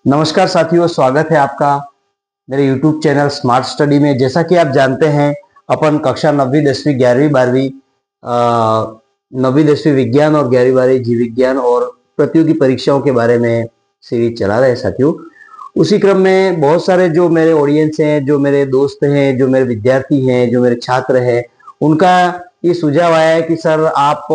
नमस्कार साथियों, स्वागत है आपका मेरे YouTube चैनल स्मार्ट स्टडी में। जैसा कि आप जानते हैं, अपन कक्षा 9वीं 10वीं 11वीं 12वीं 9वीं 10वीं विज्ञान और 11वीं 12वीं जीव विज्ञान और प्रतियोगी परीक्षाओं के बारे में सीरीज चला रहे हैं साथियों। उसी क्रम में बहुत सारे जो मेरे ऑडियंस हैं, जो मेरे दोस्त हैं, जो मेरे विद्यार्थी हैं, जो मेरे छात्र हैं, उनका ये सुझाव आया है कि सर आप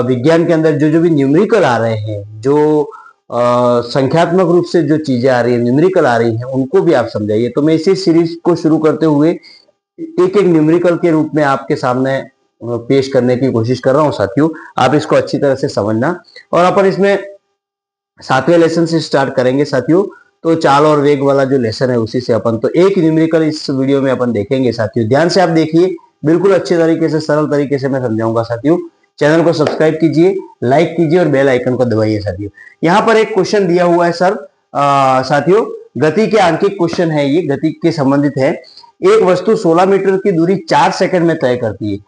विज्ञान के अंदर जो जो भी न्यूमेरिकल आ रहे हैं, जो संख्यात्मक रूप से जो चीजें आ रही है, न्यूमेरिकल आ रही हैं, उनको भी आप समझाइए। तो मैं इसी सीरीज को शुरू करते हुए एक एक न्यूमेरिकल के रूप में आपके सामने पेश करने की कोशिश कर रहा हूं साथियों। आप इसको अच्छी तरह से समझना। और अपन इसमें 7वें लेसन से स्टार्ट करेंगे साथियों। तो चाल और वेग वाला जो लेसन है उसी से अपन तो एक न्यूमेरिकल इस वीडियो में अपन देखेंगे साथियों। ध्यान से आप देखिए, बिल्कुल अच्छे तरीके से, सरल तरीके से मैं समझाऊंगा साथियों। चैनल को सब्सक्राइब कीजिए, लाइक कीजिए और बेल आइकन को दबाइए साथियों। यहाँ पर एक क्वेश्चन दिया हुआ है सर साथियों, गति के आंकिक क्वेश्चन है, ये गति के संबंधित है। एक वस्तु 16 मीटर की दूरी 4 सेकंड में तय करती है।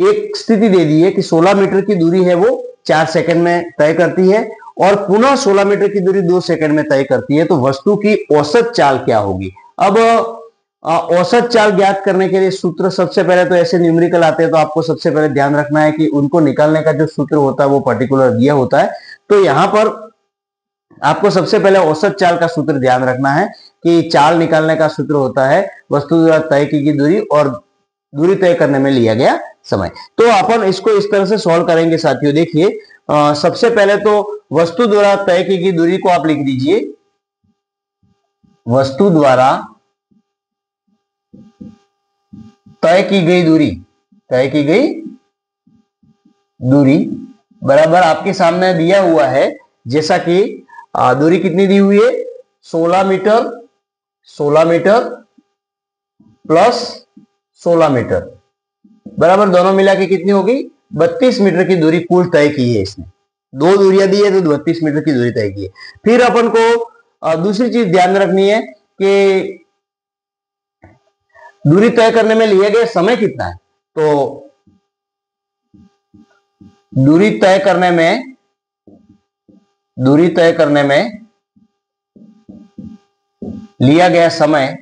एक स्थिति दे दी है कि 16 मीटर की दूरी है वो 4 सेकंड में तय करती है और पुनः 16 मीटर की दूरी 2 सेकंड में तय करती है। तो वस्तु की औसत चाल क्या होगी? अब औसत चाल ज्ञात करने के लिए सूत्र, सबसे पहले तो ऐसे न्यूमेरिकल आते हैं तो आपको सबसे पहले ध्यान रखना है कि उनको निकालने का जो सूत्र होता है वो पर्टिकुलर दिया होता है। तो यहाँ पर आपको सबसे पहले औसत चाल का सूत्र ध्यान रखना है कि चाल निकालने का सूत्र होता है वस्तु द्वारा तय की गई दूरी और दूरी तय करने में लिया गया समय। तो अपन इसको इस तरह से सॉल्व करेंगे साथियों। देखिए, सबसे पहले तो वस्तु द्वारा तय की गई दूरी को आप लिख दीजिए। वस्तु द्वारा तय की गई दूरी, तय की गई दूरी बराबर आपके सामने दिया हुआ है, जैसा कि दूरी कितनी दी हुई है? 16 मीटर, 16 मीटर प्लस 16 मीटर बराबर दोनों मिला के कितनी होगी? 32 मीटर की दूरी कुल तय की है इसने। दो दूरियां दी है तो 32 मीटर की दूरी तय की है। फिर अपन को दूसरी चीज ध्यान रखनी है कि दूरी तय करने में लिया गया समय कितना है। तो दूरी तय करने में लिया गया समय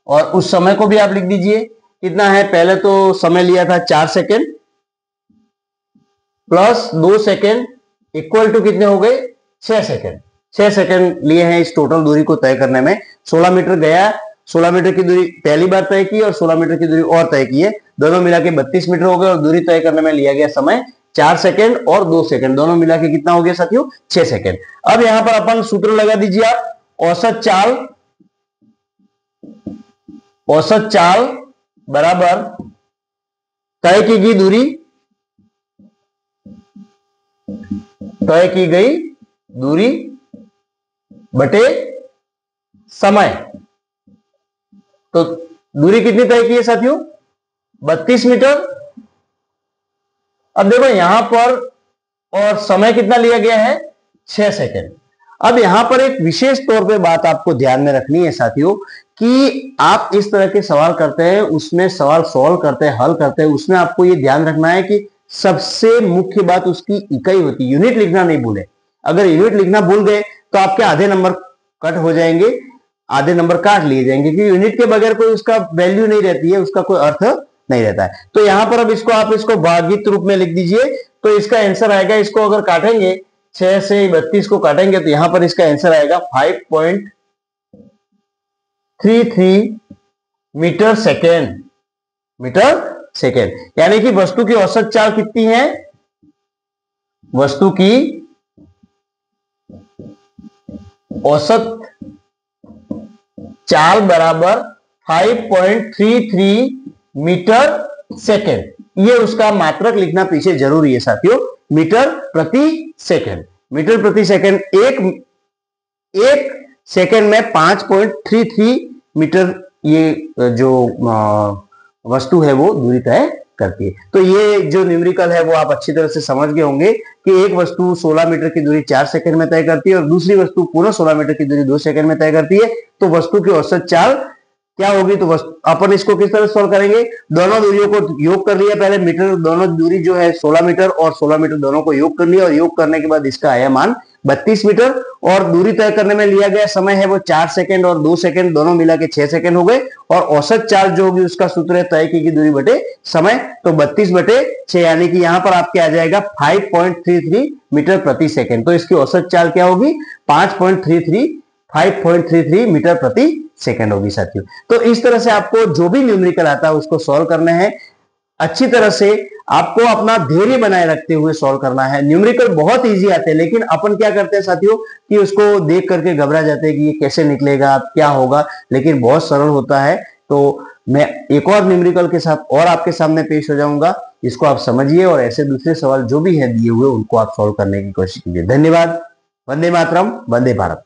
और उस समय को भी आप लिख दीजिए कितना है। पहले तो समय लिया था 4 second plus 2 second equal to कितने हो गए? 6 सेकेंड। 6 सेकेंड लिए हैं इस टोटल दूरी को तय करने में। 16 मीटर गया, 16 मीटर की दूरी पहली बार तय की और 16 मीटर की दूरी और तय की है, दोनों मिला के 32 मीटर हो गए और दूरी तय करने में लिया गया समय 4 सेकेंड और 2 सेकेंड, दोनों मिला के कितना हो गया साथियों? 6 सेकेंड। अब यहां पर अपन सूत्र लगा दीजिए आप। औसत चाल बराबर तय की गई दूरी बटे समय। तो दूरी कितनी तय की है साथियों? 32 मीटर। अब देखो यहां पर और समय कितना लिया गया है? 6 सेकेंड। अब यहां पर एक विशेष तौर पे बात आपको ध्यान में रखनी है साथियों कि आप इस तरह के सवाल करते हैं, उसमें सवाल सॉल्व करते हैं, हल करते हैं, उसमें आपको ये ध्यान रखना है कि सबसे मुख्य बात उसकी इकाई होती है। यूनिट लिखना नहीं भूले। अगर यूनिट लिखना भूल गए तो आपके आधे नंबर कट हो जाएंगे, आधे नंबर काट लिए जाएंगे, क्योंकि यूनिट के बगैर कोई उसका वैल्यू नहीं रहती है, उसका कोई अर्थ नहीं रहता है। तो यहां पर अब आप इसको भागित रूप में लिख दीजिए तो इसका आंसर आएगा। इसको अगर काटेंगे 6 से 32 को काटेंगे तो यहां पर इसका आंसर आएगा 5.33 मीटर सेकेंड। यानी कि वस्तु की औसत चाल कितनी है? वस्तु की औसत चाल बराबर 5.33 मीटर सेकेंड। ये उसका मात्रक लिखना पीछे जरूरी है साथियों, मीटर प्रति सेकेंड। मीटर प्रति सेकेंड, एक सेकेंड में 5.33 मीटर ये जो वस्तु है वो दूरी तय करती है। तो ये जो न्यूमेरिकल है वो आप अच्छी तरह से समझ गए होंगे कि एक वस्तु 16 मीटर की दूरी 4 सेकंड में तय करती है और दूसरी वस्तु पुनः 16 मीटर की दूरी 2 सेकंड में तय करती है। तो वस्तु की औसत चाल क्या होगी, तो बस अपन इसको किस तरह सॉल्व करेंगे, दोनों दूरियों को योग कर लिया पहले, मीटर दोनों दूरी जो है 16 मीटर और 16 मीटर दोनों को योग कर लिया, और योग करने के बाद इसका आया मान 32 मीटर, और दूरी तय करने में लिया गया समय है वो 4 सेकंड और 2 सेकंड, दोनों मिला के 6 सेकंड हो गए, और औसत चाल जो होगी उसका सूत्र है तय की दूरी बटे समय, तो 32/6 यानी कि यहां पर आपके आ जाएगा 5.33 मीटर प्रति सेकंड। तो इसकी औसत चाल क्या होगी, 5.33 मीटर प्रति सेकंड होगी साथियों। तो इस तरह से आपको जो भी न्यूमेरिकल आता है उसको सॉल्व करना है, अच्छी तरह से आपको अपना धैर्य बनाए रखते हुए सॉल्व करना है। न्यूमेरिकल बहुत इजी आते हैं, लेकिन अपन क्या करते हैं साथियों कि उसको देख करके घबरा जाते हैं कि ये कैसे निकलेगा, क्या होगा, लेकिन बहुत सरल होता है। तो मैं एक और न्यूमेरिकल के साथ और आपके सामने पेश हो जाऊंगा, इसको आप समझिए और ऐसे दूसरे सवाल जो भी है दिए हुए उनको आप सॉल्व करने की कोशिश कीजिए। धन्यवाद। वंदे मातरम, वंदे भारत।